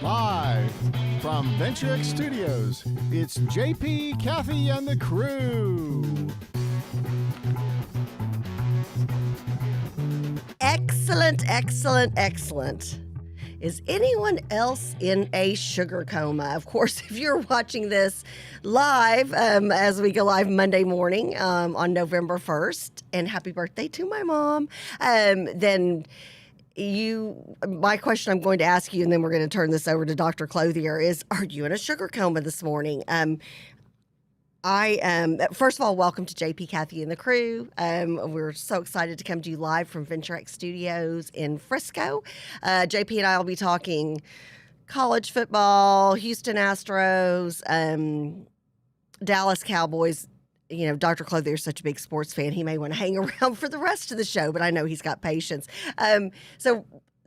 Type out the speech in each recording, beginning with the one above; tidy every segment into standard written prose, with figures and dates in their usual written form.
Live from Venture X Studios, it's JP, Kathy, and the crew. Excellent, excellent, excellent. Is anyone else in a sugar coma? Of course, if you're watching this live, as we go live Monday morning on November 1st, and happy birthday to my mom, then my question I'm going to ask you, and then we're going to turn this over to Dr. Clothier, is, are you in a sugar coma this morning? First of all, welcome to JP, Kathy, and the crew. We're so excited to come to you live from Venture X Studios in Frisco. JP and I will be talking college football, Houston Astros, Dallas Cowboys. You know, Dr. Clothier is such a big sports fan. He may want to hang around for the rest of the show, but I know he's got patience. So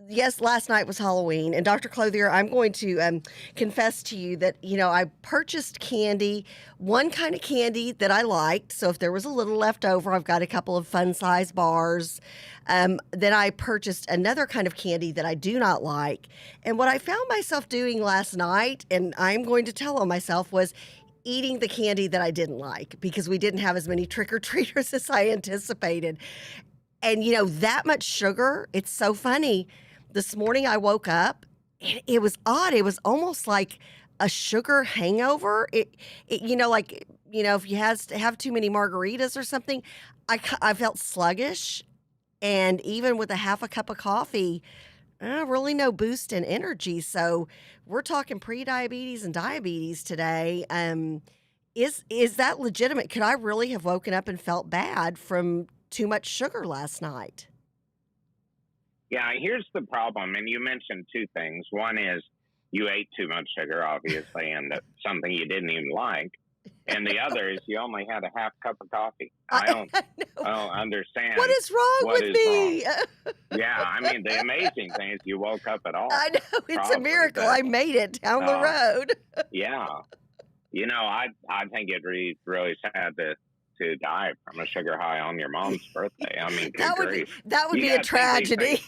yes, last night was Halloween. And Dr. Clothier, I'm going to confess to you that, I purchased candy, one kind of candy that I liked. So if there was a little left over, I've got a couple of fun size bars. Then I purchased another kind of candy that I do not like. And what I found myself doing last night, and I'm going to tell on myself, was eating the candy that I didn't like because we didn't have as many trick-or-treaters as I anticipated. And, that much sugar, it's so funny. This morning I woke up and it was odd. It was almost like a sugar hangover. If you have too many margaritas or something, I felt sluggish. And even with a half a cup of coffee, really no boost in energy. So we're talking pre-diabetes and diabetes today. Is that legitimate? Could I really have woken up and felt bad from too much sugar last night? Yeah, here's the problem. And you mentioned two things. One is you ate too much sugar, obviously, and that's something you didn't even like. And the other is you only had a half cup of coffee. I don't understand. What is wrong with me? Yeah, I mean, the amazing thing is you woke up at all. I know, it's a miracle. I made it down the road. Yeah. I think it really sad to die from a sugar high on your mom's birthday. I mean, that would be a tragedy.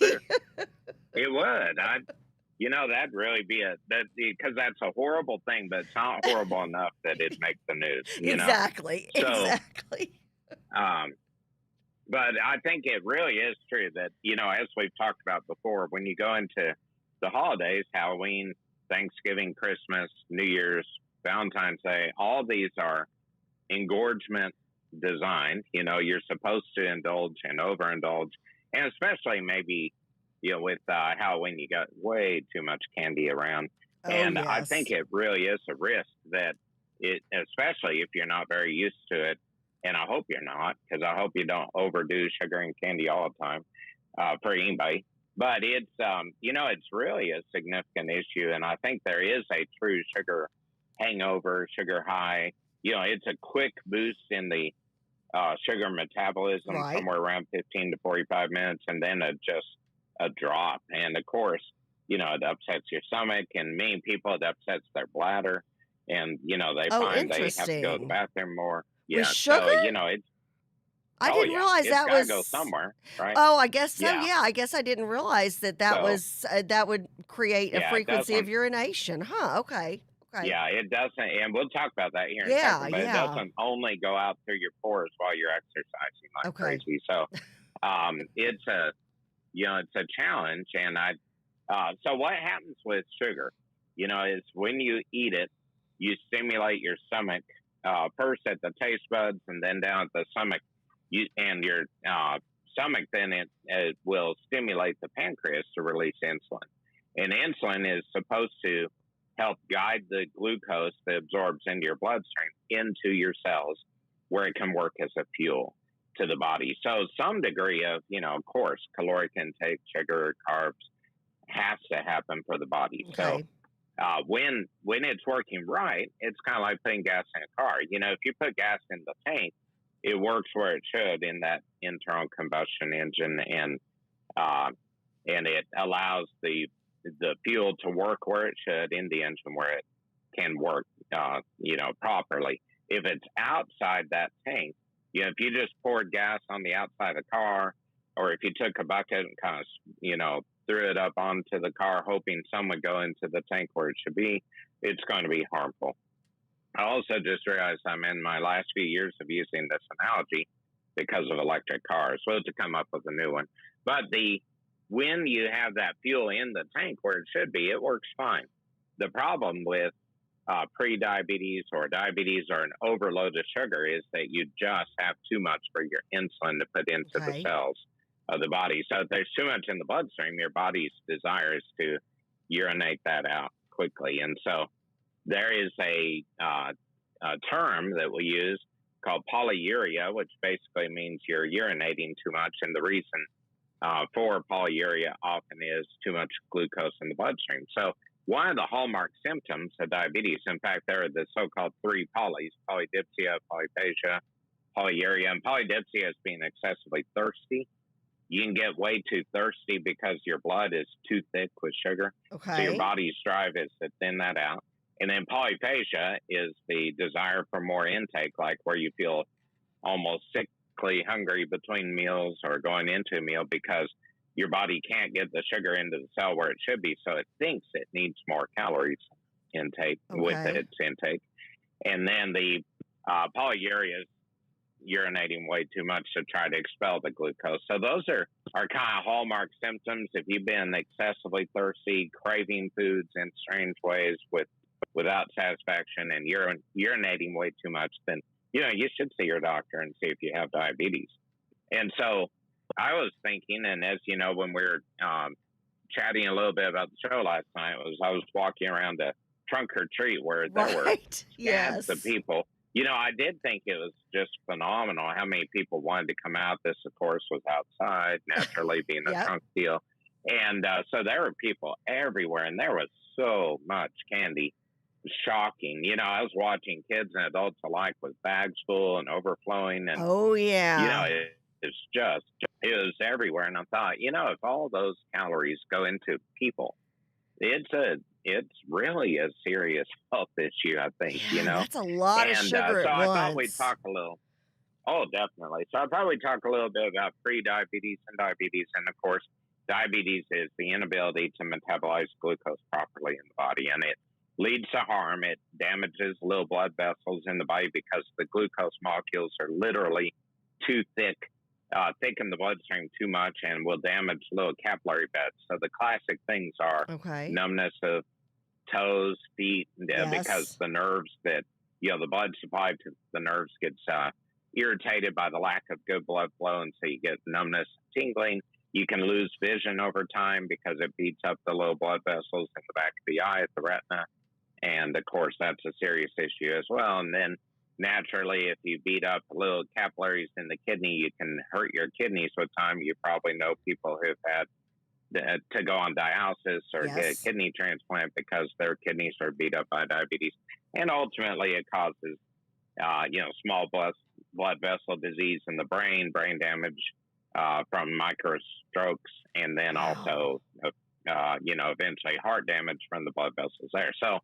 It would. That'd really be because that's a horrible thing, but it's not horrible enough that it makes the news. Exactly. But I think it really is true that, as we've talked about before, when you go into the holidays, Halloween, Thanksgiving, Christmas, New Year's, Valentine's Day, all these are engorgement designed. You're supposed to indulge and overindulge, and especially maybe with Halloween, you got way too much candy around. And yes. I think it really is a risk that especially if you're not very used to it, and I hope you're not, because I hope you don't overdo sugar and candy all the time for anybody. But it's, it's really a significant issue. And I think there is a true sugar hangover, sugar high. It's a quick boost in the sugar metabolism, right, somewhere around 15 to 45 minutes, and then just a drop. And of course, it upsets your stomach, and many people, it upsets their bladder, and they find they have to go to the bathroom more. Yeah, with sugar? So it's. I didn't realize that was go somewhere, right? Oh, I guess so. Yeah, I guess I didn't realize that was that would create a frequency of urination. Huh? Okay. Yeah, it doesn't, and we'll talk about that here in a second. But it doesn't only go out through your pores while you're exercising like crazy. So, it's a challenge, and so what happens with sugar, is when you eat it, you stimulate your stomach first at the taste buds, and then down at the stomach. And your stomach, then it will stimulate the pancreas to release insulin. And insulin is supposed to help guide the glucose that absorbs into your bloodstream into your cells, where it can work as a fuel to the body. So some degree of, of course, caloric intake, sugar, carbs has to happen for the body. Okay. So when it's working right, it's kind of like putting gas in a car. If you put gas in the tank, it works where it should in that internal combustion engine, and it allows the fuel to work where it should in the engine, where it can work, properly. If it's outside that tank, if you just poured gas on the outside of the car or if you took a bucket and kind of, threw it up onto the car, hoping some would go into the tank where it should be, it's going to be harmful. I also just realized I'm in my last few years of using this analogy because of electric cars. We'll have to come up with a new one. But when you have that fuel in the tank where it should be, it works fine. The problem with pre-diabetes or diabetes or an overload of sugar is that you just have too much for your insulin to put into the cells of the body. So if there's too much in the bloodstream, your body's desire is to urinate that out quickly. And so there is a term that we use called polyuria, which basically means you're urinating too much. And the reason for polyuria often is too much glucose in the bloodstream. So one of the hallmark symptoms of diabetes, in fact, there are the so-called three polys: polydipsia, polyphagia, polyuria. And polydipsia is being excessively thirsty. You can get way too thirsty because your blood is too thick with sugar. So your body's drive is to thin that out. And then polyphagia is the desire for more intake, like where you feel almost sickly hungry between meals or going into a meal because your body can't get the sugar into the cell where it should be. So it thinks it needs more calories intake with its intake. And then the polyuria is urinating way too much to try to expel the glucose. So those are kind of hallmark symptoms. If you've been excessively thirsty, craving foods in strange ways without satisfaction, and urinating way too much, then you should see your doctor and see if you have diabetes. And so I was thinking, and as you know, when we were chatting a little bit about the show last night, I was walking around a trunk or treat where there were scads of people. I did think it was just phenomenal how many people wanted to come out. This, of course, was outside, naturally being a trunk deal. And so there were people everywhere, and there was so much candy. Shocking. I was watching kids and adults alike with bags full and overflowing. And, it was everywhere. And I thought, if all those calories go into people, it's really a serious health issue, I think, That's a lot of sugar so at I once. thought we'd talk a little. Oh, definitely. So I'll probably talk a little bit about pre-diabetes and diabetes. And, of course, diabetes is the inability to metabolize glucose properly in the body. And it leads to harm. It damages little blood vessels in the body because the glucose molecules are literally too thick in the bloodstream too much and will damage little capillary beds. So the classic things are numbness of toes, feet, because the nerves that, the blood supply to the nerves gets irritated by the lack of good blood flow, and so you get numbness, tingling. You can lose vision over time because it beats up the little blood vessels in the back of the eye at the retina. And, of course, that's a serious issue as well. And then, naturally, if you beat up little capillaries in the kidney, you can hurt your kidneys with time. You probably know people who've had to go on dialysis or get a kidney transplant because their kidneys are beat up by diabetes. And ultimately, it causes, small blood vessel disease in the brain damage from microstrokes, and then also, eventually heart damage from the blood vessels there. So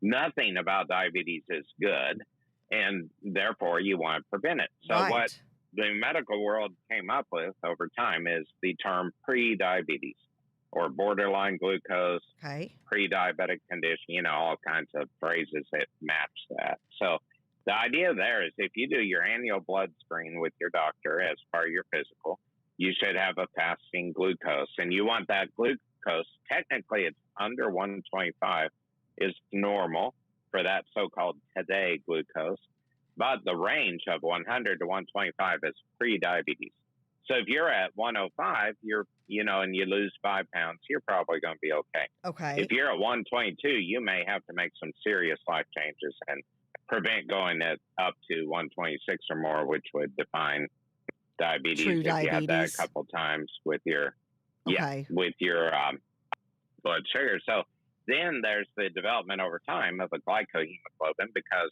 nothing about diabetes is good, and therefore you want to prevent it. So what the medical world came up with over time is the term pre-diabetes or borderline glucose, pre-diabetic condition, all kinds of phrases that match that. So the idea there is if you do your annual blood screen with your doctor as part of your physical, you should have a fasting glucose, and you want that glucose. Technically, it's under 125 is normal for that so-called today glucose, but the range of 100 to 125 is pre-diabetes. So if you're at 105, and you lose 5 pounds, you're probably going to be okay. If you're at 122, you may have to make some serious life changes and prevent going up to 126 or more, which would define diabetes. True if diabetes. You have that a couple times with your blood sugar. So then there's the development over time of a glycohemoglobin, because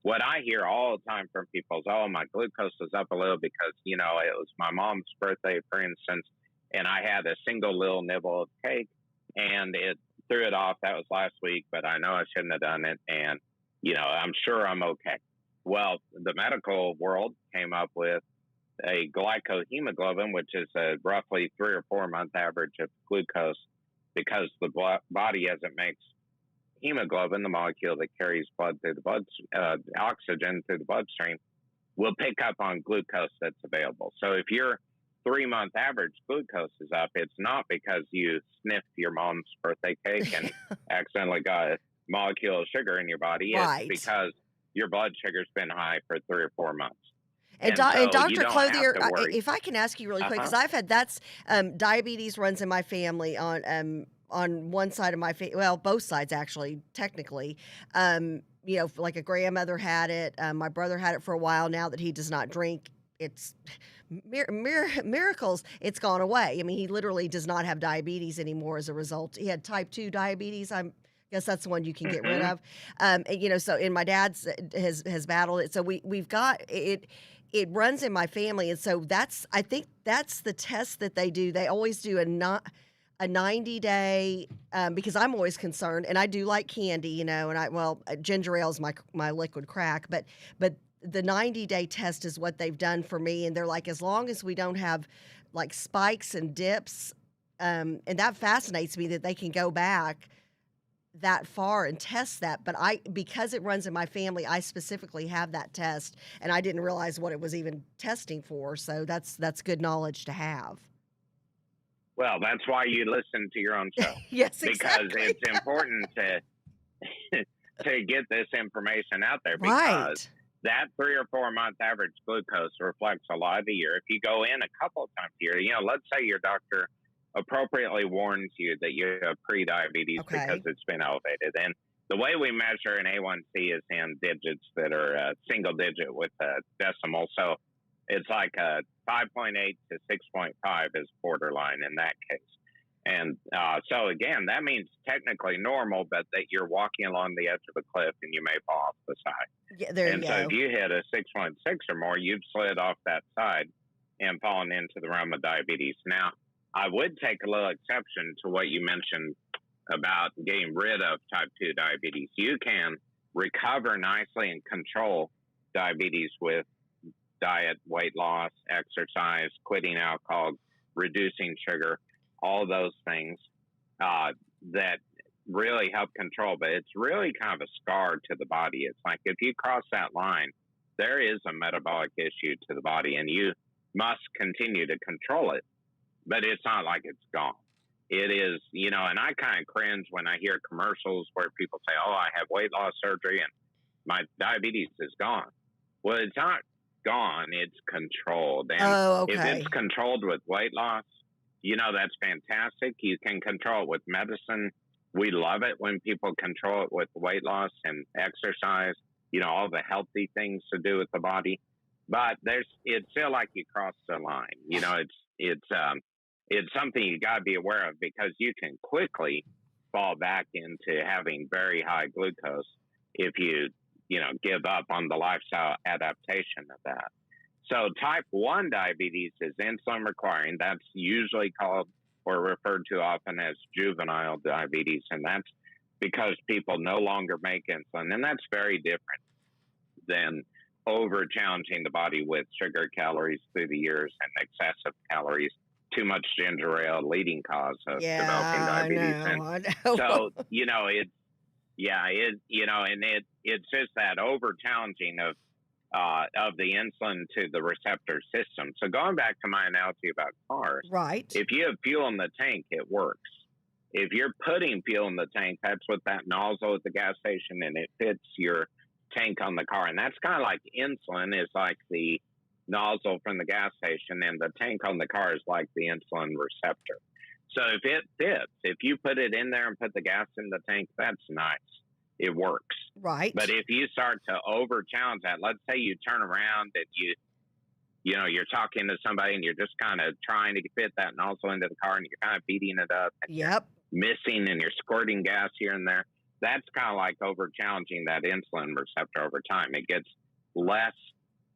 what I hear all the time from people is, my glucose is up a little because, it was my mom's birthday, for instance, and I had a single little nibble of cake and it threw it off. That was last week, but I know I shouldn't have done it. And, I'm sure I'm okay. Well, the medical world came up with a glycohemoglobin, which is a roughly 3 or 4 month average of glucose, because the body, as it makes hemoglobin, the molecule that carries blood through the oxygen through the bloodstream, will pick up on glucose that's available. So if your 3 month average glucose is up, it's not because you sniffed your mom's birthday cake and accidentally got a molecule of sugar in your body. Right. It's because your blood sugar's been high for 3 or 4 months. And, so Dr. Clothier, if I can ask you really quick, because I've had diabetes runs in my family on one side of my both sides actually, technically. Like a grandmother had it. My brother had it for a while. Now that he does not drink, it's miracles. It's gone away. I mean, he literally does not have diabetes anymore as a result. He had type 2 diabetes. Guess that's the one you can get rid of. And my dad's has battled it. So we've got it. It runs in my family, and so I think that's the test that they do. They always do a 90-day, because I'm always concerned, and I do like candy, and ginger ale is my liquid crack, but the 90-day test is what they've done for me, and they're like, as long as we don't have like spikes and dips, and that fascinates me that they can go back that far and test that. But because it runs in my family, I specifically have that test, and I didn't realize what it was even testing for. So that's good knowledge to have. Well, that's why you listen to your own show. Yes, exactly. Because it's important to get this information out there, Right. because that 3 or 4 month average glucose reflects a lot of the year. If you go in a couple of times a year, let's say your doctor appropriately warns you that you have pre-diabetes because it's been elevated. And the way we measure an A1C is in digits that are single digit with a decimal. So it's like a 5.8 to 6.5 is borderline in that case. And so, again, that means technically normal, but that you're walking along the edge of a cliff and you may fall off the side. Yeah, there you go. So if you hit a 6.6 or more, you've slid off that side and fallen into the realm of diabetes. Now, I would take a little exception to what you mentioned about getting rid of type 2 diabetes. You can recover nicely and control diabetes with diet, weight loss, exercise, quitting alcohol, reducing sugar, all those things that really help control. But it's really kind of a scar to the body. It's like if you cross that line, there is a metabolic issue to the body, and you must continue to control it. But it's not like it's gone. It is, and I kind of cringe when I hear commercials where people say, oh, I have weight loss surgery and my diabetes is gone. Well, it's not gone. It's controlled. And if it's controlled with weight loss, that's fantastic. You can control it with medicine. We love it when people control it with weight loss and exercise, all the healthy things to do with the body. But it's still like you crossed the line. It's something you got to be aware of, because you can quickly fall back into having very high glucose if you give up on the lifestyle adaptation of that. So type 1 diabetes is insulin requiring. That's usually called or referred to often as juvenile diabetes. And that's because people no longer make insulin. And that's very different than over challenging the body with sugar, calories through the years, and excessive calories. Too much ginger ale, leading cause of developing diabetes. I know. So, it's just that over challenging of the insulin to the receptor system. So going back to my analogy about cars, right? If you have fuel in the tank, it works. If you're putting fuel in the tank, that's what that nozzle at the gas station, and it fits your tank on the car. And that's kind of like insulin is like the nozzle from the gas station, and the tank on the car is like the insulin receptor. So if it fits, if you put it in there and put the gas in the tank, that's nice. It works. Right. But if you start to over challenge that, let's say you turn around and you're talking to somebody and you're just kind of trying to fit that nozzle into the car and you're kind of beating it up. And you're missing and you're squirting gas here and there. That's kind of like over challenging that insulin receptor over time. It gets less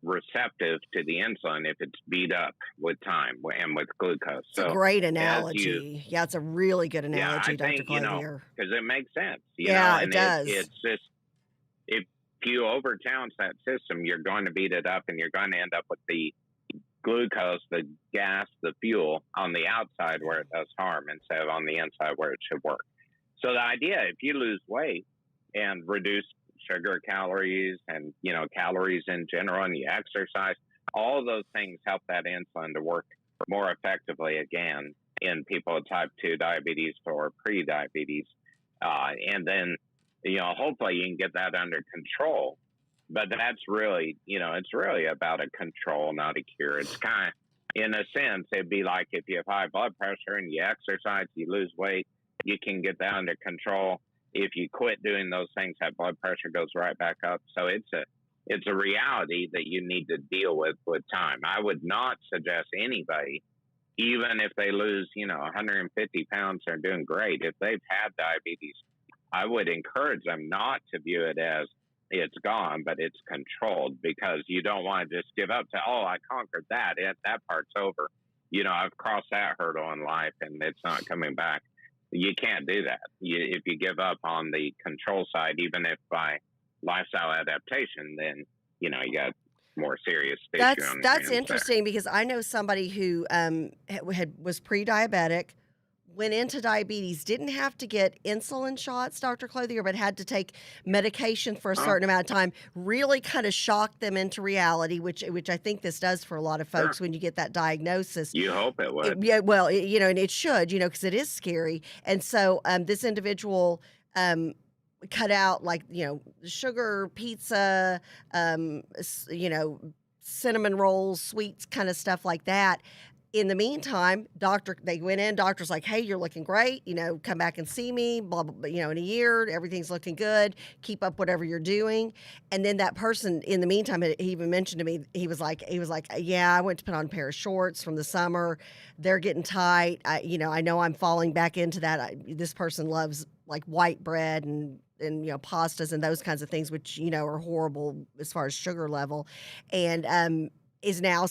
receptive to the insulin if it's beat up with time and with glucose. It's a great analogy. It's a really good analogy, Dr. Clothier. Because it makes sense. It does. It's just, if you over challenge that system, you're going to beat it up and you're going to end up with the glucose, the gas, the fuel on the outside where it does harm instead of on the inside where it should work. So the idea, if you lose weight and reduce sugar calories and, calories in general, and you exercise, all of those things help that insulin to work more effectively again in people with type 2 diabetes or pre-diabetes. And then, hopefully you can get that under control. But that's really, it's really about a control, not a cure. It's kind of, in a sense, it'd be like if you have high blood pressure and you exercise, you lose weight, you can get that under control. If you quit doing those things, that blood pressure goes right back up. So it's a reality that you need to deal with time. I would not suggest anybody, even if they lose, 150 pounds, they're doing great. If they've had diabetes, I would encourage them not to view it as it's gone, but it's controlled, because you don't want to just give up to, I conquered that. That part's over. I've crossed that hurdle in life and it's not coming back. You can't do that. If you give up on the control side, even if by lifestyle adaptation, then, you got more serious issue. That's interesting, because I know somebody who was pre-diabetic, went into diabetes, didn't have to get insulin shots, Dr. Clothier, but had to take medication for a certain amount of time. Really kind of shocked them into reality, which I think this does for a lot of folks when you get that diagnosis. You hope it would. Yeah, well, and it should, because it is scary. And so this individual cut out, like, sugar, pizza, cinnamon rolls, sweets, kind of stuff like that. In the meantime, they went in, doctor's like, hey, you're looking great, come back and see me, blah, blah, blah, in a year, everything's looking good, keep up whatever you're doing. And then that person, in the meantime, he even mentioned to me, he was like, yeah, I went to put on a pair of shorts from the summer. They're getting tight. I know I'm falling back into that. This person loves like white bread and pastas and those kinds of things, which, are horrible as far as sugar level. And is now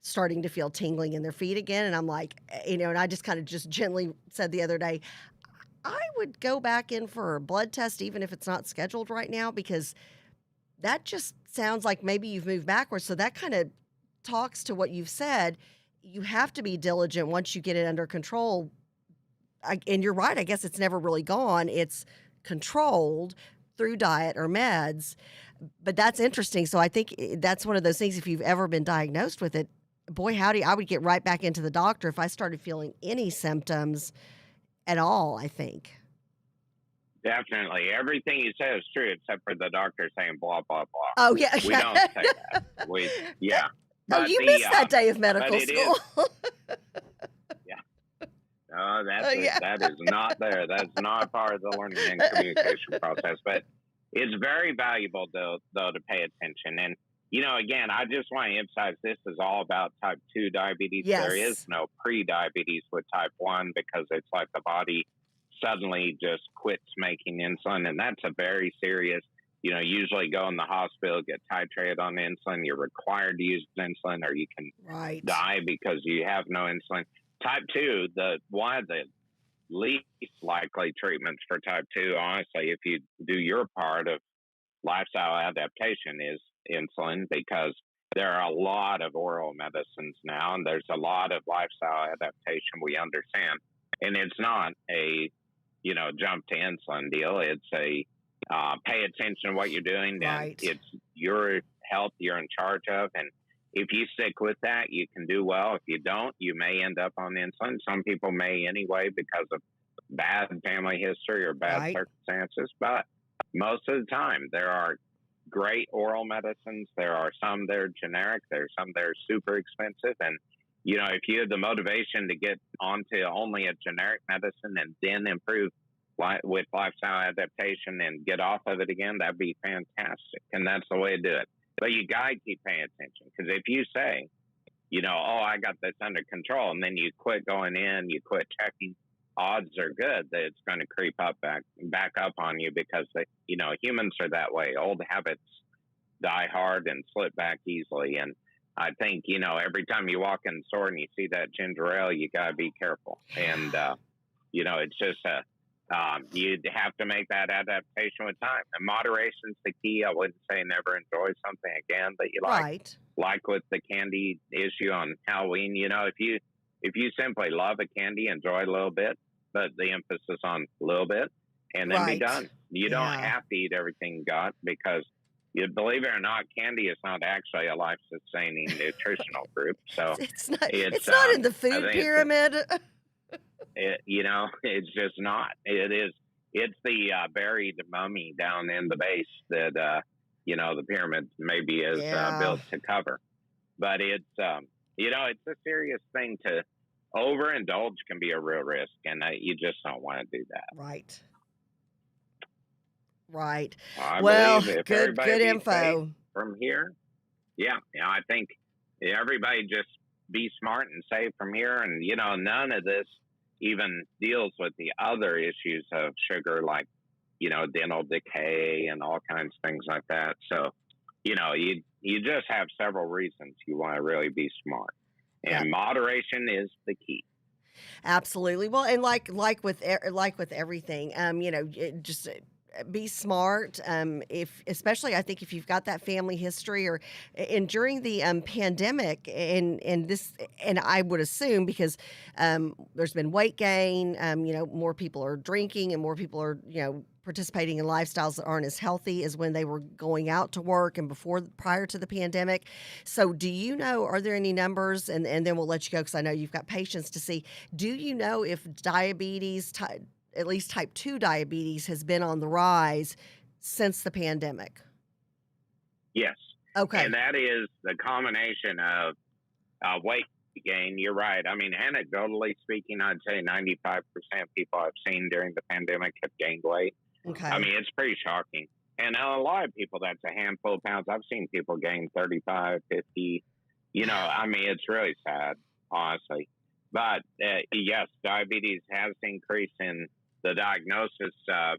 starting to feel tingling in their feet again. And I'm like, and I just kind of just gently said the other day, I would go back in for a blood test, even if it's not scheduled right now, because that just sounds like maybe you've moved backwards. So that kind of talks to what you've said. You have to be diligent once you get it under control. And you're right. I guess it's never really gone. It's controlled through diet or meds. But that's interesting. So I think that's one of those things, if you've ever been diagnosed with it, boy, howdy, I would get right back into the doctor if I started feeling any symptoms at all, I think. Definitely. Everything you say is true, except for the doctor saying blah, blah, blah. Oh, yeah. We don't say that. But you missed that day of medical school. No, that is not there. That's not part of the learning and communication process. But it's very valuable, though, to pay attention. And, again, I just want to emphasize this is all about type 2 diabetes. Yes. There is no pre-diabetes with type 1, because it's like the body suddenly just quits making insulin. And that's a very serious, usually go in the hospital, get titrated on insulin. You're required to use insulin, or you can die because you have no insulin. Type 2, one of the least likely treatments for type 2, honestly, if you do your part of lifestyle adaptation, is insulin, because there are a lot of oral medicines now, and there's a lot of lifestyle adaptation we understand. And it's not a, jump to insulin deal. It's a pay attention to what you're doing. And it's your health you're in charge of. And if you stick with that, you can do well. If you don't, you may end up on insulin. Some people may anyway, because of bad family history or bad circumstances. But most of the time, there are great oral medicines. There are some that are generic. There's some that are super expensive. And, if you have the motivation to get onto only a generic medicine and then improve with lifestyle adaptation and get off of it again, that'd be fantastic. And that's the way to do it. But you got to keep paying attention, because if you say, I got this under control, and then you quit going in, you quit checking, odds are good that it's going to creep up back up on you, because humans are that way. Old habits die hard and slip back easily. And I think, every time you walk in the store and you see that ginger ale, you got to be careful. And, it's just You'd have to make that adaptation with time. And moderation's the key. I wouldn't say never enjoy something again that you like. Right. Like with the candy issue on Halloween, if you simply love a candy, enjoy a little bit, but the emphasis on a little bit, and then be done. You don't have to eat everything you got, because you believe it or not, candy is not actually a life-sustaining nutritional group. So it's not in the food pyramid. It's just not. It's the buried mummy down in the base that the pyramid maybe is built to cover. But it's it's a serious thing. To overindulge can be a real risk, and you just don't want to do that. Right. Right. I well, believe if good info from here. I think everybody just be smart and safe from here, and none of this even deals with the other issues of sugar, like dental decay and all kinds of things like that. So you just have several reasons you want to really be smart, and moderation is the key. Absolutely. Well, and like with everything, just be smart. Especially I think if you've got that family history, and during the pandemic, and I would assume because there's been weight gain, more people are drinking and more people are participating in lifestyles that aren't as healthy as when they were going out to work and prior to the pandemic. So do you know, are there any numbers, and then we'll let you go because I know you've got patience to see, do you know if diabetes, at least type 2 diabetes, has been on the rise since the pandemic? Yes. Okay. And that is the combination of weight gain. You're right. I mean, anecdotally speaking, I'd say 95% of people I've seen during the pandemic have gained weight. Okay. I mean, it's pretty shocking. And a lot of people, that's a handful of pounds. I've seen people gain 35, 50. I mean, it's really sad, honestly. But yes, diabetes has increased in the diagnosis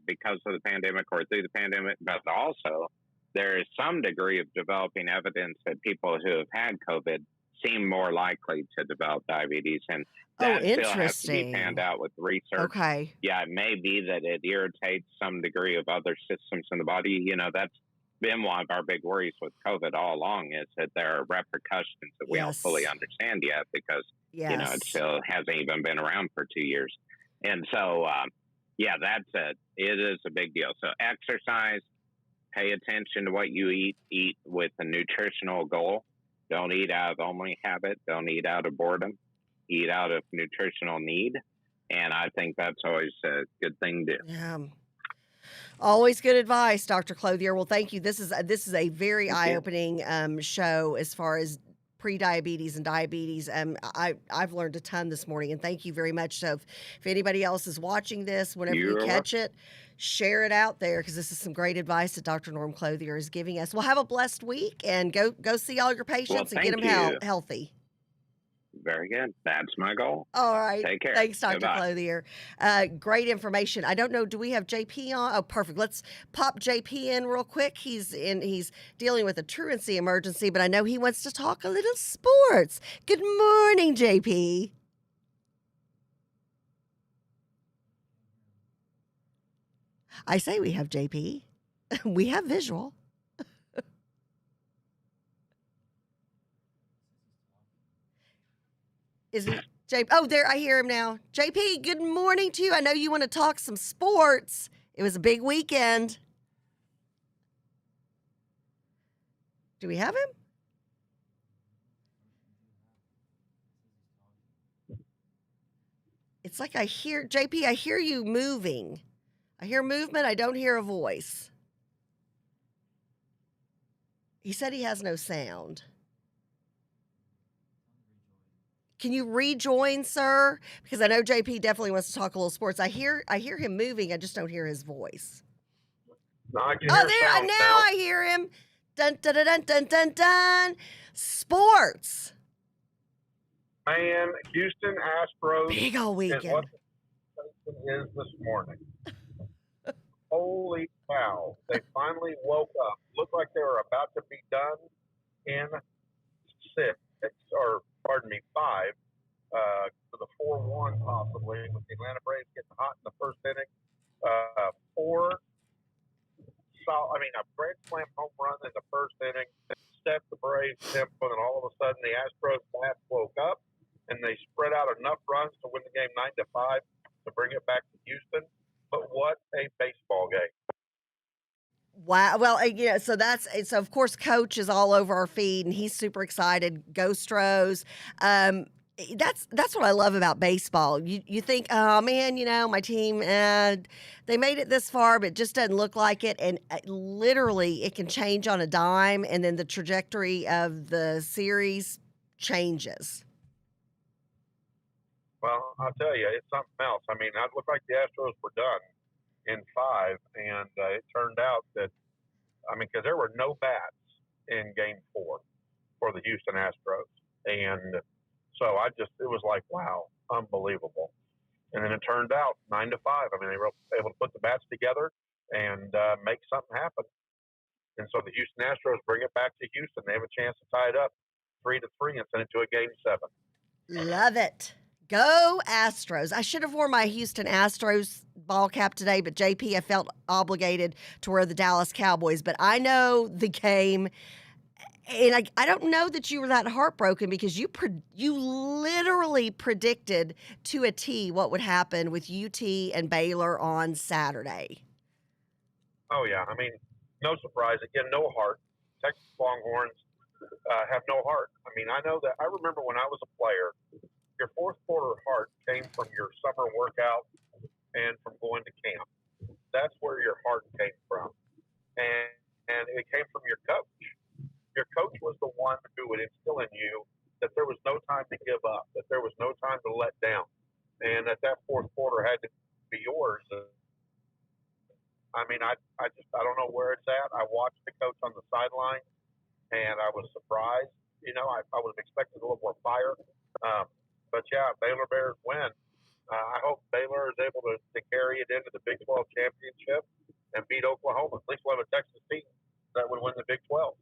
because of the pandemic or through the pandemic, but also there is some degree of developing evidence that people who have had COVID seem more likely to develop diabetes, and that still has to be panned out with research. Okay. Yeah, it may be that it irritates some degree of other systems in the body. That's been one of our big worries with COVID all along, is that there are repercussions that we don't fully understand yet, because it still hasn't even been around for 2 years. And so it is a big deal. So exercise, pay attention to what you eat with a nutritional goal. Don't eat out of only habit. Don't eat out of boredom. Eat out of nutritional need. And I think that's always a good thing to do. Yeah. Always good advice, Dr. Clothier. Well, thank you. This is a very eye-opening show as far as pre-diabetes and diabetes. I've learned a ton this morning, and thank you very much. So if anybody else is watching this, whenever you catch it, share it out there, because this is some great advice that Dr. Norm Clothier is giving us. Well, have a blessed week, and go see all your patients and get them healthy. Very good. That's my goal. All right. Take care. Thanks, Dr. Clothier. Great information. I don't know. Do we have JP on? Oh, perfect. Let's pop JP in real quick. He's dealing with a truancy emergency, but I know he wants to talk a little sports. Good morning, JP. I say we have JP. We have visual. Is he JP? Oh, there, I hear him now. JP, good morning to you. I know you want to talk some sports. It was a big weekend. Do we have him? It's like I hear, JP, I hear you moving. I hear movement. I don't hear a voice. He said he has no sound. Can you rejoin, sir? Because I know JP definitely wants to talk a little sports. I hear him moving. I just don't hear his voice. No, I can hear there! Now I hear him. Dun dun dun dun dun dun dun. Sports. Man, Houston Astros. Big old weekend. Is what the is this morning. Holy cow! They finally woke up. Looked like they were about to be done in 5 for the 4-1 possibly, with the Atlanta Braves getting hot in the first inning. Four a grand slam home run in the first inning set the Braves tempo, and then all of a sudden the Astros bats woke up and they spread out enough runs to win the game 9-5 to bring it back to Houston. But what a baseball game! Wow. Well, so of course, Coach is all over our feed, and he's super excited. Go Stros. That's what I love about baseball. You think, oh man, my team, they made it this far, but it just doesn't look like it. And literally, it can change on a dime, and then the trajectory of the series changes. Well, I'll tell you, it's something else. I mean, it looked like the Astros were done in 5, and it turned out that, because there were no bats in Game 4 for the Houston Astros, and so it was like, wow, unbelievable. And then it turned out 9-5. They were able to put the bats together and make something happen. And so the Houston Astros bring it back to Houston. They have a chance to tie it up 3-3 and send it to a Game 7. Love it. Go Astros. I should have worn my Houston Astros ball cap today, but JP, I felt obligated to wear the Dallas Cowboys. But I know the game, and I don't know that you were that heartbroken because you literally predicted to a T what would happen with UT and Baylor on Saturday. Oh, yeah. No surprise. Again, no heart. Texas Longhorns have no heart. I know that. I remember when I was a player, your fourth quarter heart came from your summer workout and from going to camp. That's where your heart came from. And it came from your coach. Your coach was the one who would instill in you that there was no time to give up, that there was no time to let down, and that fourth quarter had to be yours. I don't know where it's at. I watched the coach on the sideline, and I was surprised. I was expecting a little more fire. But yeah, Baylor Bears win. I hope Baylor is able to carry it into the Big 12 championship and beat Oklahoma. At least we'll have a Texas team that would win the Big 12.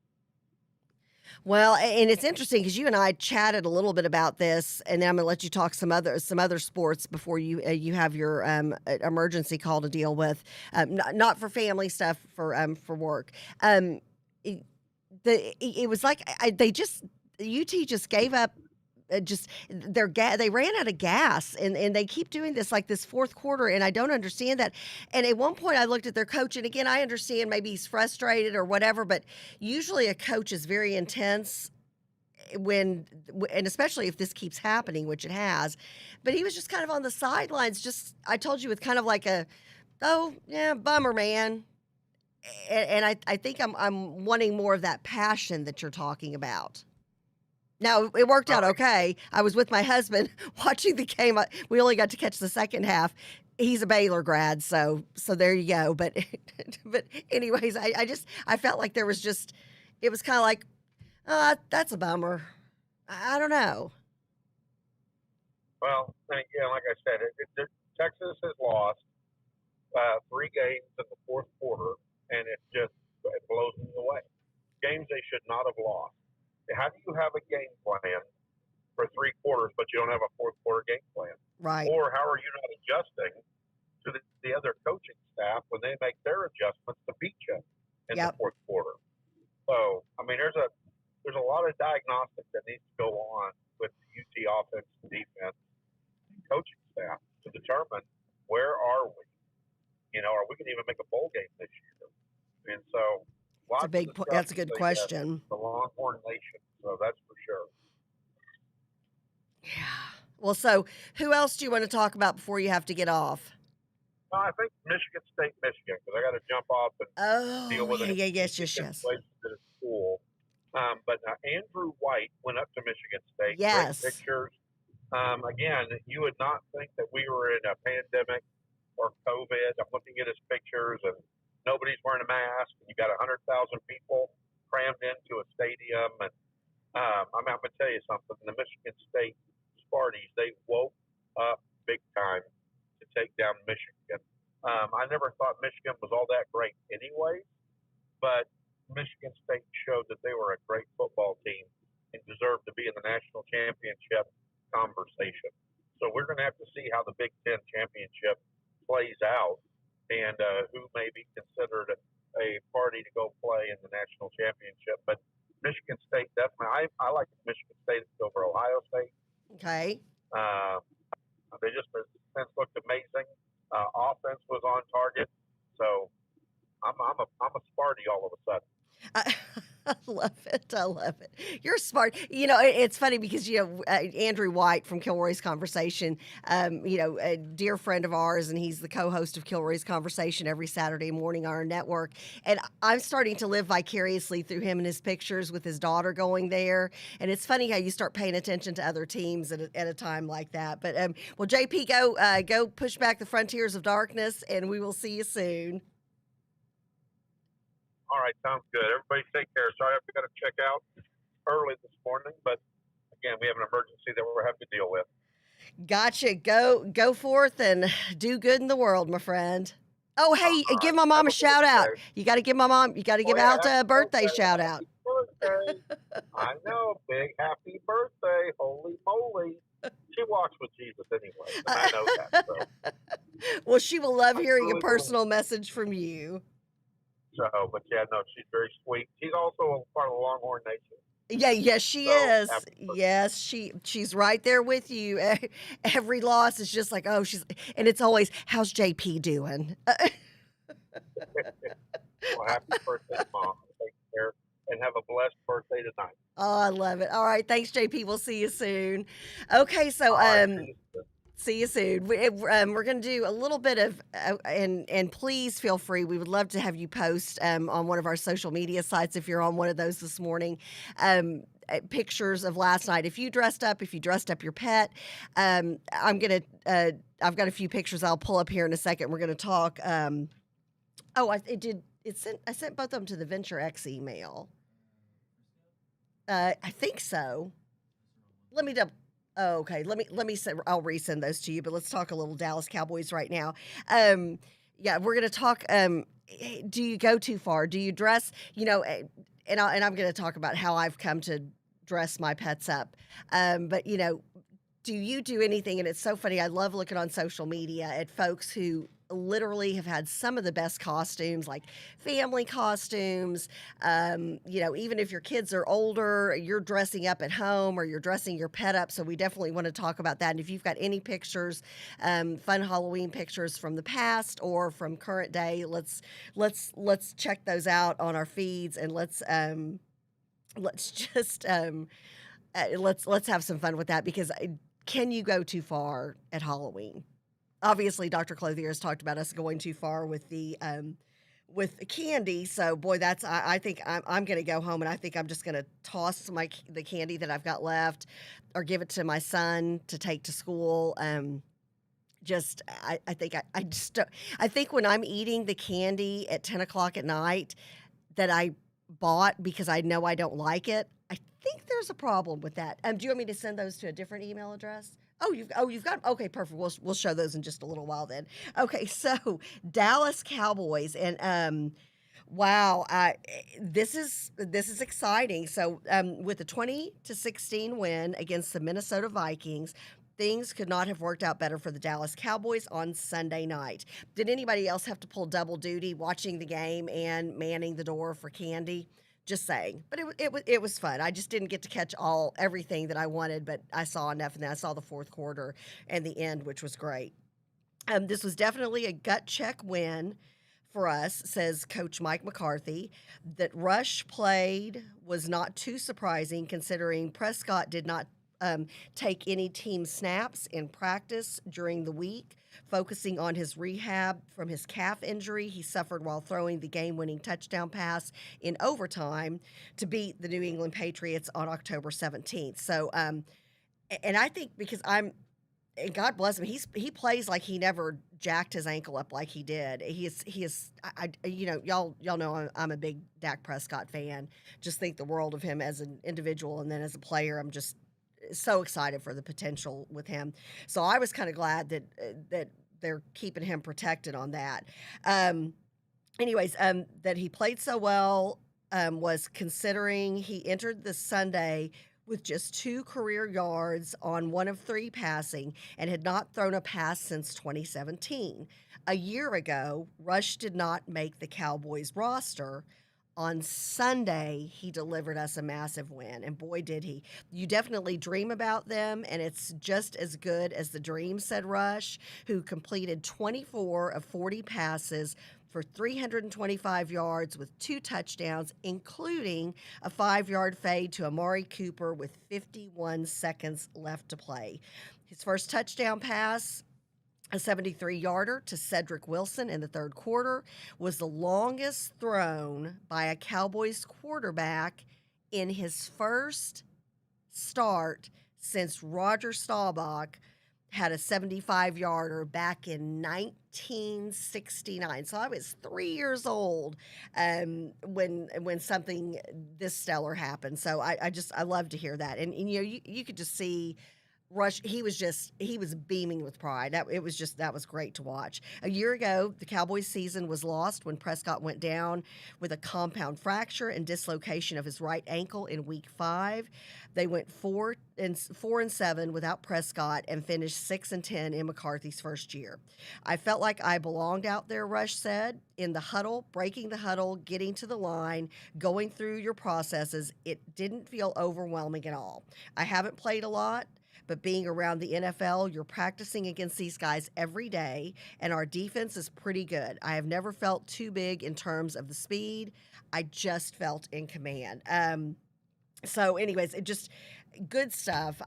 Well, and it's interesting because you and I chatted a little bit about this, and then I'm going to let you talk some other sports before you have your emergency call to deal with, not for family stuff, for work. It was like UT just gave up. They ran out of gas, and they keep doing this like this fourth quarter, and I don't understand that. And at one point I looked at their coach, and again, I understand maybe he's frustrated or whatever, but usually a coach is very intense and especially if this keeps happening, which it has. But he was just kind of on the sidelines, I told you, with kind of like oh yeah, bummer, man. And I think I'm wanting more of that passion that you're talking about. Now, it worked out okay. I was with my husband watching the game. We only got to catch the second half. He's a Baylor grad, so there you go. But anyways, I felt like there was it was kind of like, oh, that's a bummer. I don't know. Well, again, like I said, Texas has lost 3 games in the fourth quarter, and it blows me away. Games they should not have lost. How do you have a game plan for 3 quarters, but you don't have a fourth quarter game plan? Right. Or how are you not adjusting to the other coaching staff when they make their adjustments to beat you in the fourth quarter? So, there's a lot of diagnostics that needs to go on with the UT offense and defense and coaching staff to determine where are we? Are we going to even make a bowl game this year? And so, that's a good question. The Longhorn Nation, so that's for sure. Yeah. Well, so who else do you want to talk about before you have to get off? I think Michigan State, Michigan, because I got to jump off and deal with it. Yes. At a school. But Andrew White went up to Michigan State. Yes. Great pictures. Again, you would not think that we were in a pandemic or COVID. I'm looking at his pictures, and nobody's wearing a mask. And you got 100,000 people crammed into a stadium. And I'm going to tell you something. The Michigan State Sparties, they woke up big time to take down Michigan. I never thought Michigan was all that great anyway, but Michigan State showed that they were a great football team and deserved to be in the national championship conversation. So we're going to have to see how the Big Ten championship plays out. and who may be considered a party to go play in the national championship. But Michigan State definitely. I like Michigan State over Ohio State. Okay. They just defense looked amazing. Offense was on target. So I'm a Sparty all of a sudden. I love it. I love it. You're smart. It's funny because, Andrew White from Kilroy's Conversation, a dear friend of ours, and he's the co-host of Kilroy's Conversation every Saturday morning on our network. And I'm starting to live vicariously through him and his pictures with his daughter going there. And it's funny how you start paying attention to other teams at a time like that. But, well, JP, go push back the frontiers of darkness, and we will see you soon. All right, sounds good. Everybody take care. Sorry I've got to check out early this morning, but again, we have an emergency that we're having to deal with. Gotcha. Go forth and do good in the world, my friend. Oh, hey, give my mom a shout out. You got to give my mom, out a birthday shout out. Birthday. I know. Big happy birthday. Holy moly. She walks with Jesus anyway. I know that. So. Well, she will love hearing a personal message from you. So, but yeah, no, she's very sweet. She's also a part of the Longhorn Nation. Yeah, yes, she is. Yes, she's right there with you. Every loss is just like, and it's always, how's JP doing? Well, happy birthday, Mom. Take care and have a blessed birthday tonight. Oh, I love it. All right, thanks, JP. We'll see you soon. Okay, so see you soon. We're going to do a little bit of, and please feel free. We would love to have you post on one of our social media sites if you're on one of those this morning. Pictures of last night. If you dressed up your pet, I've got a few pictures I'll pull up here in a second. We're going to talk. I sent both of them to the Venture X email. I think so. Let me double. Oh, okay. Let me send. I'll resend those to you. But let's talk a little Dallas Cowboys right now. Yeah, we're gonna talk. Do you go too far? Do you dress? And I'm gonna talk about how I've come to dress my pets up. But do you do anything? And it's so funny. I love looking on social media at folks who literally have had some of the best costumes, like family costumes. Even if your kids are older, you're dressing up at home or you're dressing your pet up. So we definitely want to talk about that. And if you've got any pictures, fun Halloween pictures from the past or from current day, let's check those out on our feeds, and let's have some fun with that, because can you go too far at Halloween? Obviously, Dr. Clothier has talked about us going too far with the candy. So, boy, I think I'm going to go home, and I think I'm just going to toss the candy that I've got left, or give it to my son to take to school. I think when I'm eating the candy at 10 o'clock at night that I bought because I know I don't like it, I think there's a problem with that. Do you want me to send those to a different email address? You've got, okay, perfect. We'll show those in just a little while then. Okay, so Dallas Cowboys, and wow, this is exciting. So with a 20-16 win against the Minnesota Vikings, things could not have worked out better for the Dallas Cowboys on Sunday night. Did anybody else have to pull double duty watching the game and manning the door for candy? Just saying. But it was fun. I just didn't get to catch everything that I wanted, but I saw enough, and then I saw the fourth quarter and the end, which was great. This was definitely a gut check win for us, says Coach Mike McCarthy. That Rush played was not too surprising, considering Prescott did not take any team snaps in practice during the week, focusing on his rehab from his calf injury he suffered while throwing the game-winning touchdown pass in overtime to beat the New England Patriots on October 17th. So, and I think because and God bless him, he plays like he never jacked his ankle up like he did. He is. Y'all know I'm a big Dak Prescott fan. Just think the world of him as an individual, and then as a player, I'm just so excited for the potential with him. So I was kind of glad that they're keeping him protected on that. That he played so well was considering he entered the Sunday with just 2 career yards on 1 of 3 passing and had not thrown a pass since 2017. A year ago, Rush did not make the Cowboys roster. On Sunday, he delivered us a massive win, and boy, did he. You definitely dream about them, and it's just as good as the dream, said Rush, who completed 24 of 40 passes for 325 yards with 2 touchdowns, including a 5-yard fade to Amari Cooper with 51 seconds left to play. His first touchdown pass, a 73-yarder to Cedric Wilson in the third quarter, was the longest thrown by a Cowboys quarterback in his first start since Roger Staubach had a 75-yarder back in 1969. So I was 3 years old when something this stellar happened. So I love to hear that. And you could just see Rush, he was beaming with pride. That was great to watch. A year ago, the Cowboys season was lost when Prescott went down with a compound fracture and dislocation of his right ankle in week 5. They went 4-7 without Prescott and finished 6-10 in McCarthy's first year. I felt like I belonged out there, Rush said, in the huddle, breaking the huddle, getting to the line, going through your processes. It didn't feel overwhelming at all. I haven't played a lot, but being around the NFL, you're practicing against these guys every day, and our defense is pretty good. I have never felt too big in terms of the speed. I just felt in command. So anyways, it just good stuff.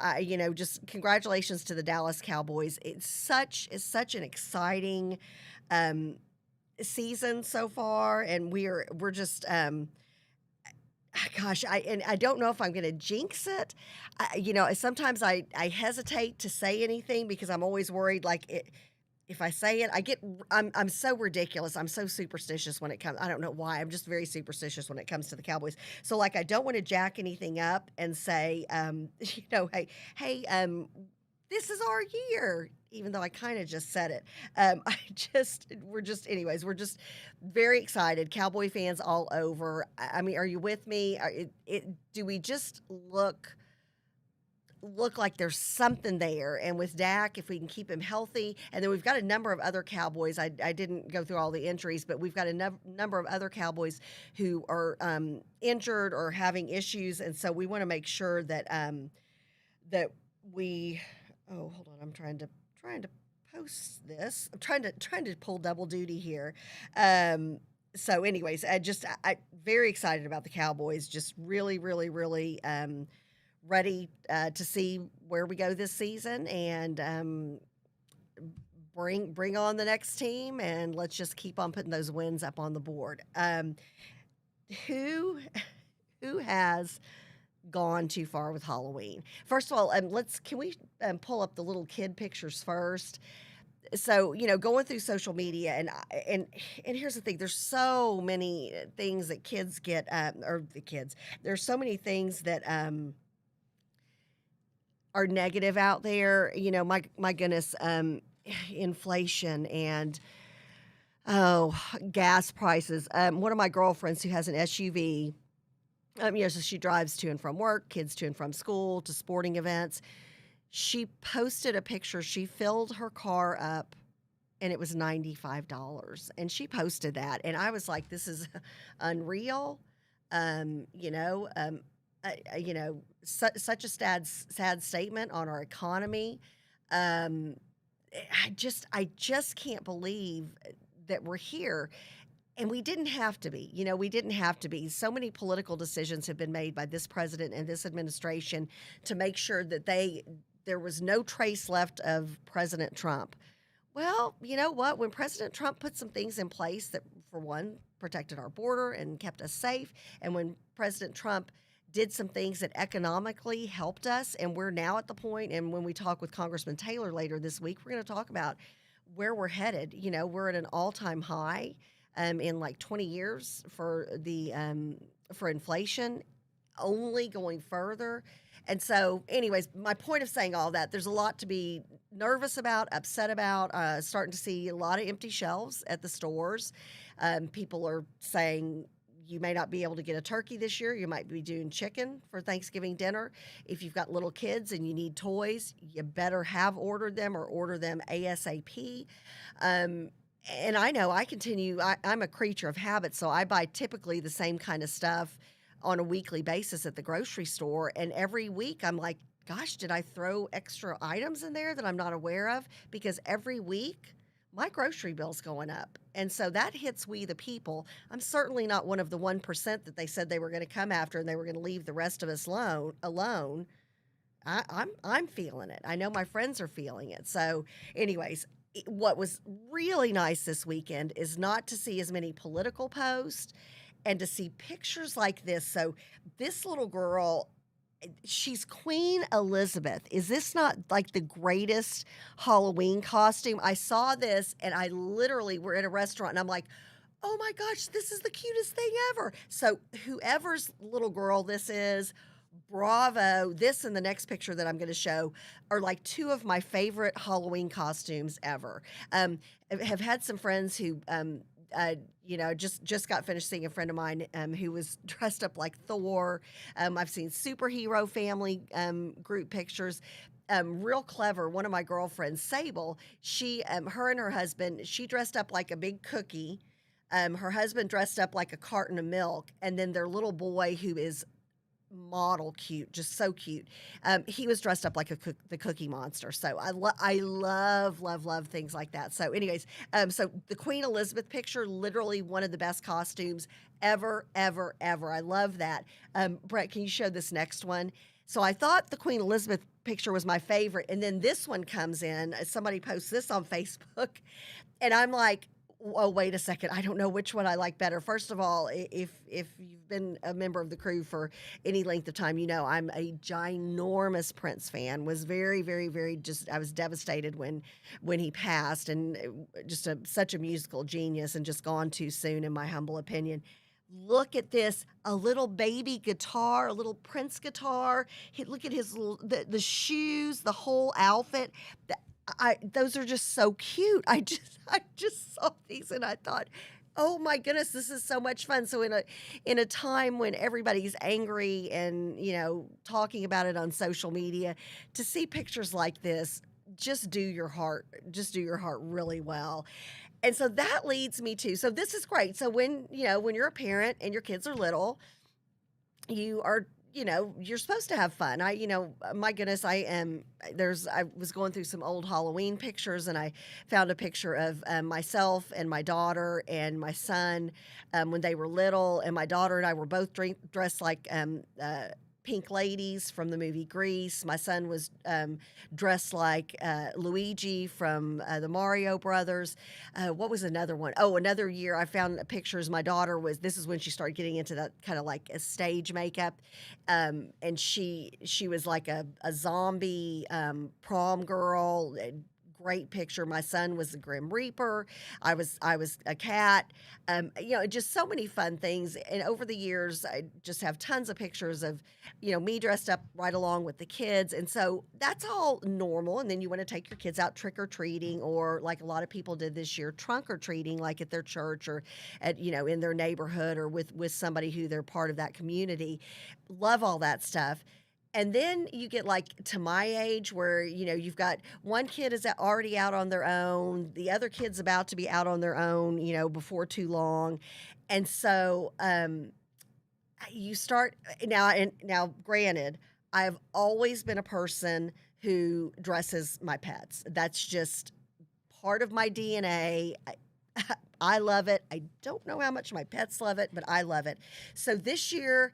Just congratulations to the Dallas Cowboys. It's such an exciting season so far, and we're just gosh, I don't know if I'm going to jinx it. Sometimes I hesitate to say anything because I'm always worried, if I say it, I'm so ridiculous. I'm so superstitious when it comes. I don't know why. I'm just very superstitious when it comes to the Cowboys. So I don't want to jack anything up and say, hey, this is our year, even though I kind of just said it. We're just very excited. Cowboy fans all over. I mean, are you with me? Do we just look like there's something there? And with Dak, if we can keep him healthy, and then we've got a number of other Cowboys. I didn't go through all the injuries, but we've got a number of other Cowboys who are injured or having issues, and so we want to make sure that that we. Oh, hold on. I'm trying to post this. I'm trying to pull double duty here. So anyways, I very excited about the Cowboys. Just really, really, really ready to see where we go this season, and bring on the next team, and let's just keep on putting those wins up on the board. Who has gone too far with Halloween? First of all, can we pull up the little kid pictures first? So, going through social media, and here's the thing: there's so many things that kids get, or the kids. There's so many things that are negative out there. My goodness, inflation and gas prices. One of my girlfriends who has an SUV. So she drives to and from work, kids to and from school, to sporting events. She posted a picture. She filled her car up, and it was $95. And she posted that, and I was like, "This is unreal." Such a sad statement on our economy. I just can't believe that we're here. And we didn't have to be. We didn't have to be. So many political decisions have been made by this president and this administration to make sure that there was no trace left of President Trump. Well, you know what? When President Trump put some things in place that, for one, protected our border and kept us safe, and when President Trump did some things that economically helped us, and we're now at the point, and when we talk with Congressman Taylor later this week, we're going to talk about where we're headed. We're at an all-time high in 20 years for inflation, only going further. And so, anyways, my point of saying all that, there's a lot to be nervous about, upset about, starting to see a lot of empty shelves at the stores. People are saying, you may not be able to get a turkey this year. You might be doing chicken for Thanksgiving dinner. If you've got little kids and you need toys, you better have ordered them or order them ASAP. And I know I'm a creature of habit, so I buy typically the same kind of stuff on a weekly basis at the grocery store. And every week I'm like, gosh, did I throw extra items in there that I'm not aware of? Because every week my grocery bill's going up. And so that hits we the people. I'm certainly not one of the 1% that they said they were going to come after and they were going to leave the rest of us alone. I'm feeling it. I know my friends are feeling it. So anyways, what was really nice this weekend is not to see as many political posts and to see pictures like this. So this little girl, she's Queen Elizabeth. Is this not like the greatest Halloween costume? I saw this and I literally were in a restaurant and I'm like, oh my gosh, this is the cutest thing ever. So whoever's little girl this is, bravo. This and the next picture that I'm going to show are like two of my favorite Halloween costumes ever. Have had some friends who just got finished seeing a friend of mine who was dressed up like Thor. I've seen superhero family group pictures. Real clever. One of my girlfriends, Sable, her and her husband, she dressed up like a big cookie. Her husband dressed up like a carton of milk, and then their little boy, who is model cute, just so cute. He was dressed up like the Cookie Monster. So I love things like that. So anyways, so the Queen Elizabeth picture, literally one of the best costumes ever. I love that. Brett, can you show this next one? So I thought the Queen Elizabeth picture was my favorite. And then this one comes in. Somebody posts this on Facebook. And I'm like, oh, wait a second. I don't know which one I like better. First of all, if you've been a member of the crew for any length of time, you know I'm a ginormous Prince fan. Was very I was devastated when he passed, and just such a musical genius and just gone too soon, in my humble opinion. Look at this, a little baby guitar, a little Prince guitar. Look at his the shoes, the whole outfit. Those are just so cute. I just saw these and I thought, oh my goodness, this is so much fun. So in a time when everybody's angry and talking about it on social media, to see pictures like this just do your heart really well. And so that leads me to, so this is great. So when you're a parent and your kids are little, you are you're supposed to have fun. My goodness, I was going through some old Halloween pictures and I found a picture of myself and my daughter and my son when they were little. And my daughter and I were both dressed like pink ladies from the movie Grease. My son was dressed like Luigi from the Mario Brothers. What was another one? Oh, another year I found pictures. My daughter this is when she started getting into that kind of like a stage makeup. And she was like a zombie prom girl. Great picture. My son was the Grim Reaper. I was a cat. Just so many fun things. And over the years, I just have tons of pictures of, me dressed up right along with the kids. And so that's all normal. And then you want to take your kids out trick or treating, or like a lot of people did this year, trunk or treating, like at their church or at, in their neighborhood or with somebody who they're part of that community. Love all that stuff. And then you get like to my age where, you've got one kid is already out on their own. The other kid's about to be out on their own, before too long. And so you start now, granted, I've always been a person who dresses my pets. That's just part of my DNA. I love it. I don't know how much my pets love it, but I love it. So this year,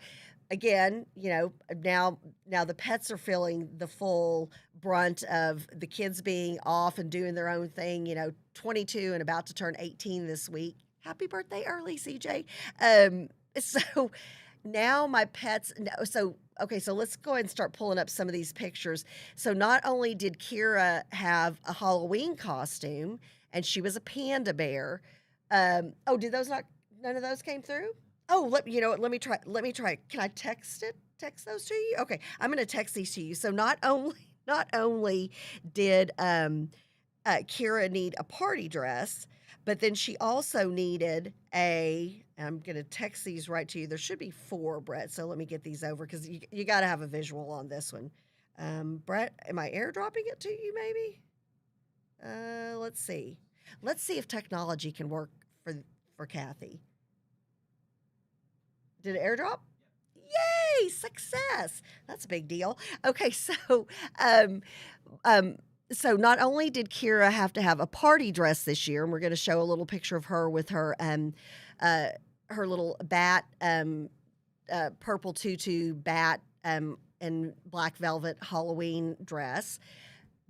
again, now the pets are feeling the full brunt of the kids being off and doing their own thing, 22 and about to turn 18 this week. Happy birthday early, CJ. So now my pets, so let's go ahead and start pulling up some of these pictures. So not only did Kira have a Halloween costume and she was a panda bear. None of those came through? Oh, let me try. Can I text those to you? Okay, I'm going to text these to you. So not only did Kira need a party dress, but then she also needed I'm going to text these right to you. There should be 4, Brett. So let me get these over because you got to have a visual on this one. Brett, am I airdropping it to you maybe? Let's see. Let's see if technology can work for Kathy. Did it airdrop? Yay! Success. That's a big deal. Okay, so so not only did Kira have to have a party dress this year, and we're going to show a little picture of her with her little bat, purple tutu bat, and black velvet Halloween dress,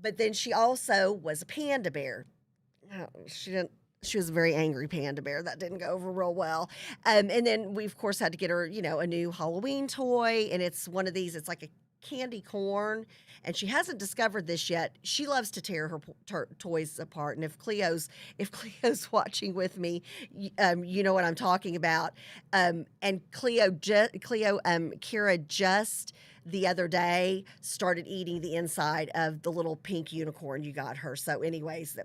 but then she also was a panda bear. She was a very angry panda bear. That didn't go over real well. And then we, of course, had to get her, a new Halloween toy. And it's one of these, it's like a candy corn. And she hasn't discovered this yet. She loves to tear her toys apart. And if Cleo's watching with me, you know what I'm talking about. And Kira just the other day started eating the inside of the little pink unicorn you got her. So anyways,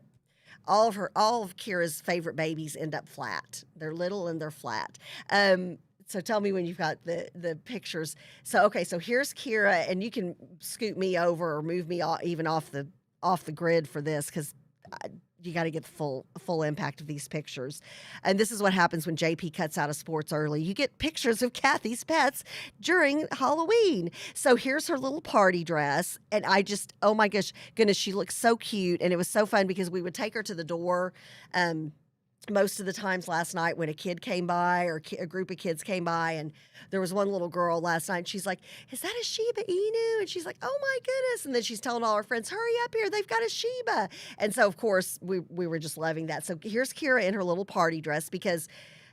all of Kira's favorite babies end up flat. They're little and they're flat. So tell me when you've got the pictures. So here's Kira, and you can scoot me over or move me even off the grid for this because you got to get the full impact of these pictures. And this is what happens when JP cuts out of sports early. You get pictures of Kathy's pets during Halloween. So here's her little party dress. And I just, oh my goodness, she looks so cute. And it was so fun because we would take her to the door most of the times last night when a kid came by or a group of kids came by, and there was one little girl last night, and she's like, "Is that a Shiba Inu?" And she's like, "Oh my goodness." And then she's telling all her friends, "Hurry up here, they've got a Shiba." And so of course we were just loving that. So here's Kira in her little party dress because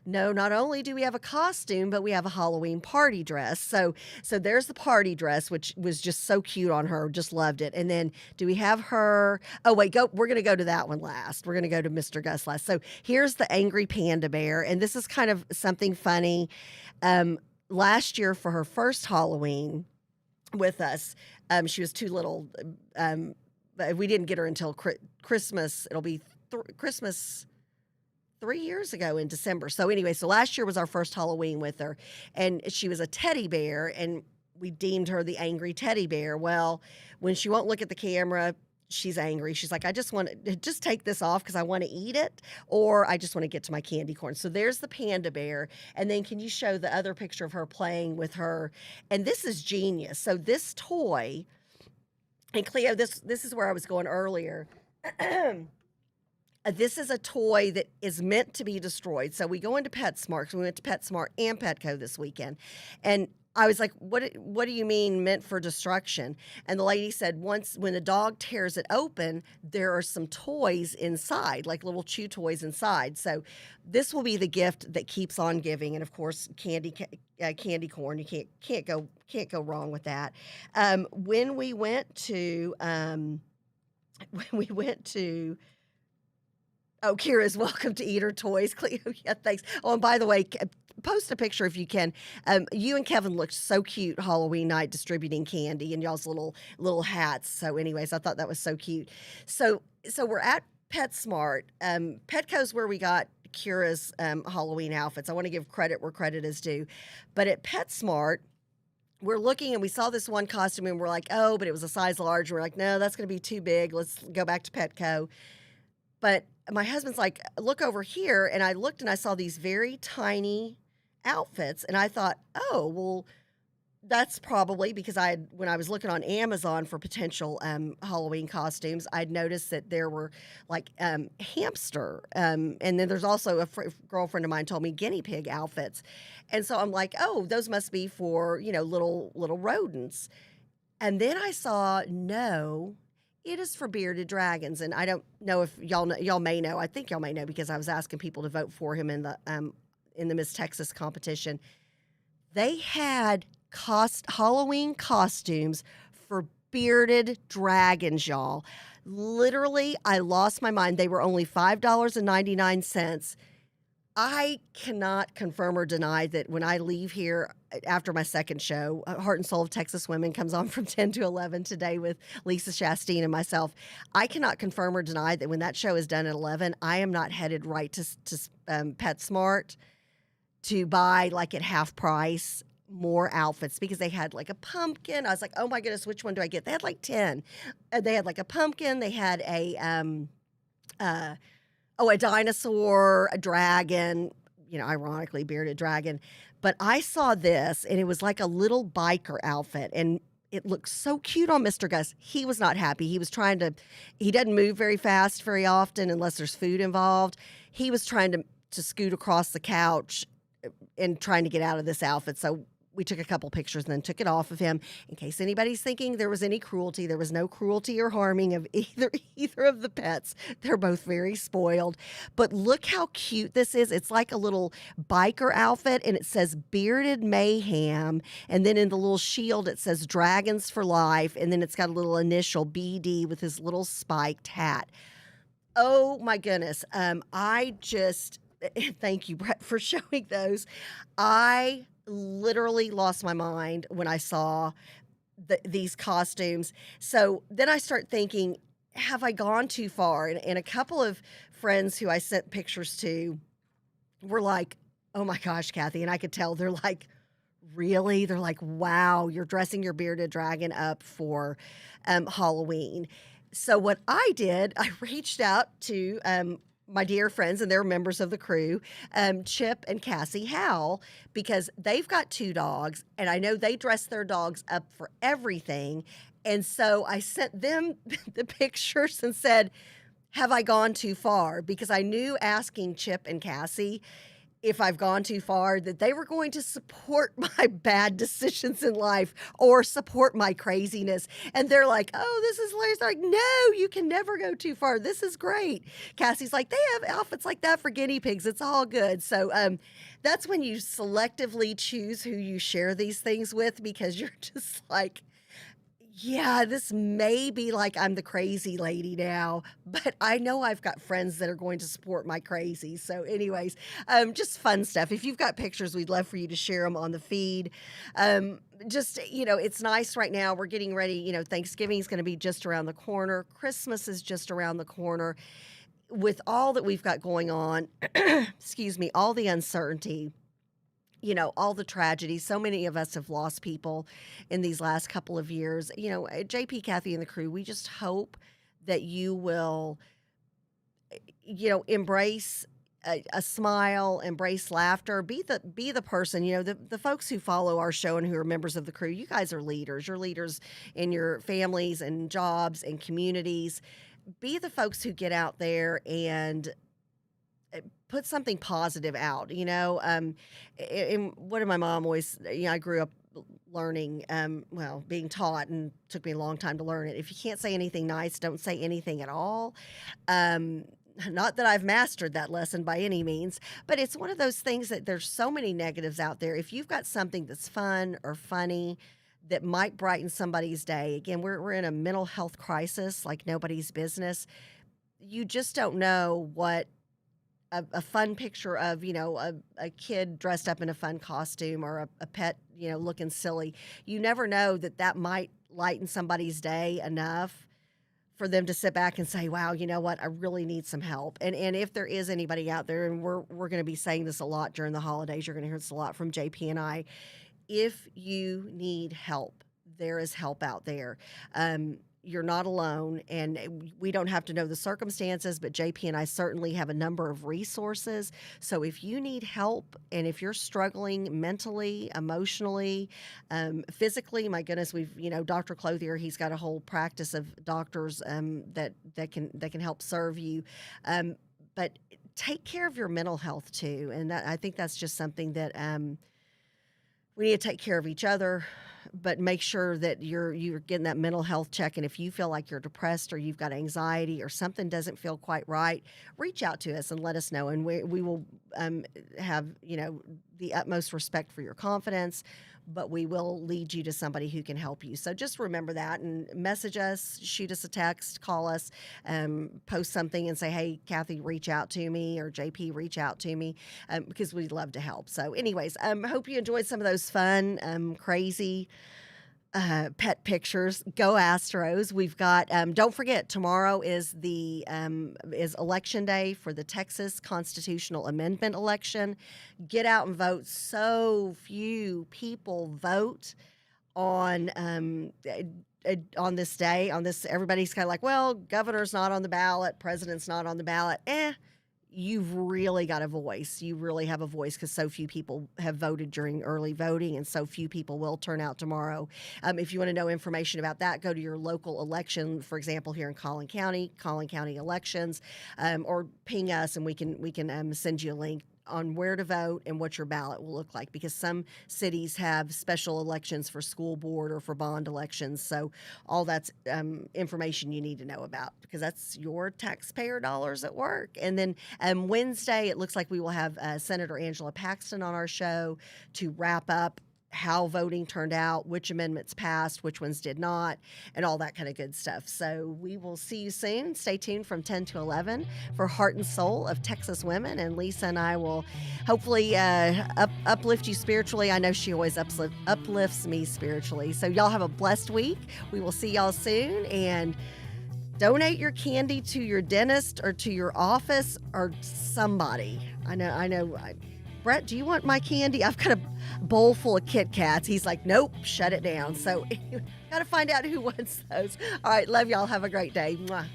not only do we have a costume, but we have a Halloween party dress. So there's the party dress, which was just so cute on her. Just loved it. And then do we have her? Oh, wait, we're going to go to that one last. We're going to go to Mr. Gus last. So here's the angry panda bear. And this is kind of something funny. Last year for her first Halloween with us, she was too little. We didn't get her until Christmas. It'll be Christmas 3 years ago in December. So anyway, so last year was our first Halloween with her, and she was a teddy bear, and we deemed her the angry teddy bear. Well, when she won't look at the camera, she's angry. She's like, "I just want to just take this off because I want to eat it, or I just want to get to my candy corn." So there's the panda bear. And then can you show the other picture of her playing with her? And this is genius. So this toy, and Cleo, this is where I was going earlier. This is a toy that is meant to be destroyed. So we go into PetSmart. So we went to PetSmart and Petco this weekend. And I was like, what do you mean meant for destruction? And the lady said when the dog tears it open, there are some toys inside, like little chew toys inside. So this will be the gift that keeps on giving. And of course, candy corn. You can't go wrong with that. When we went to Oh, Kira's welcome to eat her toys. Cleo, yeah, thanks. Oh, and by the way, post a picture if you can. You and Kevin looked so cute Halloween night distributing candy in y'all's little hats. So anyways, I thought that was so cute. So we're at PetSmart. Petco's where we got Kira's Halloween outfits. I want to give credit where credit is due. But at PetSmart, we're looking and we saw this one costume and we're like, oh, but it was a size large. And we're like, no, that's going to be too big. Let's go back to Petco. But my husband's like, look over here. And I looked and I saw these very tiny outfits. And I thought, oh, well, that's probably because when I was looking on Amazon for potential Halloween costumes, I'd noticed that there were like hamster. And then there's also a girlfriend of mine told me guinea pig outfits. And so I'm like, oh, those must be for, little rodents. And then I saw, no, it is for bearded dragons. And I don't know if y'all may know. I think y'all may know because I was asking people to vote for him in the Miss Texas competition. They had Halloween costumes for bearded dragons, y'all. Literally, I lost my mind. They were only $5.99. I cannot confirm or deny that when I leave here after my second show, Heart and Soul of Texas Women comes on from 10 to 11 today with Lisa Chastain and myself. I cannot confirm or deny that when that show is done at 11, I am not headed right to PetSmart to buy, like, at half price more outfits because they had like a pumpkin. I was like, oh my goodness, which one do I get? They had like 10. They had like a pumpkin. They had a dinosaur, a dragon, ironically bearded dragon. But I saw this and it was like a little biker outfit and it looked so cute on Mr. Gus. He was not happy. He doesn't move very fast very often unless there's food involved. He was trying to scoot across the couch and trying to get out of this outfit. So we took a couple pictures and then took it off of him. In case anybody's thinking there was any cruelty, there was no cruelty or harming of either of the pets. They're both very spoiled. But look how cute this is. It's like a little biker outfit, and it says Bearded Mayhem. And then in the little shield, it says Dragons for Life. And then it's got a little initial BD with his little spiked hat. Oh, my goodness. Thank you, Brett, for showing those. I literally lost my mind when I saw these costumes. So then I start thinking, have I gone too far? And a couple of friends who I sent pictures to were like, oh my gosh, Kathy. And I could tell they're like, really? They're like, wow, you're dressing your bearded dragon up for Halloween. So what I did, I reached out to my dear friends, and they're members of the crew, Chip and Cassie Howell, because they've got 2 dogs, and I know they dress their dogs up for everything. And so I sent them the pictures and said, have I gone too far? Because I knew asking Chip and Cassie if I've gone too far, that they were going to support my bad decisions in life or support my craziness. And they're like, oh, this is hilarious. They're like, no, you can never go too far. This is great. Cassie's like, they have outfits like that for guinea pigs. It's all good. So that's when you selectively choose who you share these things with, because you're just like, yeah, this may be like I'm the crazy lady now, but I know I've got friends that are going to support my crazy. So anyways, just fun stuff. If you've got pictures, we'd love for you to share them on the feed. It's nice right now. We're getting ready. Thanksgiving is going to be just around the corner. Christmas is just around the corner. With all that we've got going on, excuse me, all the uncertainty, all the tragedy. So many of us have lost people in these last couple of years. At JP, Kathy, and the crew, we just hope that you will, embrace a smile, embrace laughter, be the person, the folks who follow our show and who are members of the crew. You guys are leaders. You're leaders in your families and jobs and communities. Be the folks who get out there and put something positive out, and what did my mom always, I grew up learning, being taught, and took me a long time to learn it. If you can't say anything nice, don't say anything at all. Not that I've mastered that lesson by any means, but it's one of those things that there's so many negatives out there. If you've got something that's fun or funny that might brighten somebody's day, again, we're in a mental health crisis like nobody's business. You just don't know what a fun picture of, a kid dressed up in a fun costume, or a pet, looking silly. You never know that might lighten somebody's day enough for them to sit back and say, wow, you know what, I really need some help. And if there is anybody out there, and we're going to be saying this a lot during the holidays, you're going to hear this a lot from JP and I. If you need help, there is help out there. You're not alone, and we don't have to know the circumstances, but JP and I certainly have a number of resources. So if you need help, and if you're struggling mentally, emotionally, physically, my goodness, we've, Dr. Clothier, he's got a whole practice of doctors that can help serve you. But take care of your mental health too. And I think that's just something that we need to take care of each other. but make sure that you're getting that mental health check. And if you feel like you're depressed or you've got anxiety or something doesn't feel quite right, reach out to us and let us know. And we will have, the utmost respect for your confidence, but we will lead you to somebody who can help you. So just remember that and message us, shoot us a text, call us, post something and say, hey, Kathy, reach out to me, or JP, reach out to me, because we'd love to help. So anyways, hope you enjoyed some of those fun, crazy pet pictures. Go Astros. We've got, don't forget, tomorrow is is election day for the Texas constitutional amendment election. Get out and vote. So few people vote on this day, everybody's kind of like, well, governor's not on the ballot, president's not on the ballot. You've really got a voice. You really have a voice, because so few people have voted during early voting, and so few people will turn out tomorrow. If you want to know information about that, go to your local election. For example, here in Collin County elections, or ping us, and we can send you a link on where to vote and what your ballot will look like, because some cities have special elections for school board or for bond elections. So all that's information you need to know about, because that's your taxpayer dollars at work. And then Wednesday, it looks like we will have Senator Angela Paxton on our show to wrap up how voting turned out, which amendments passed, which ones did not, and all that kind of good stuff. So we will see you soon. Stay tuned from 10 to 11 for Heart and Soul of Texas Women, and Lisa and I will hopefully uplift you spiritually. I know she always uplifts me spiritually. So y'all have a blessed week. We will see y'all soon, and donate your candy to your dentist or to your office or somebody. I know. Brett, do you want my candy? I've got a bowl full of Kit Kats. He's like, nope, shut it down. So got to find out who wants those. All right, love y'all. Have a great day. Mwah.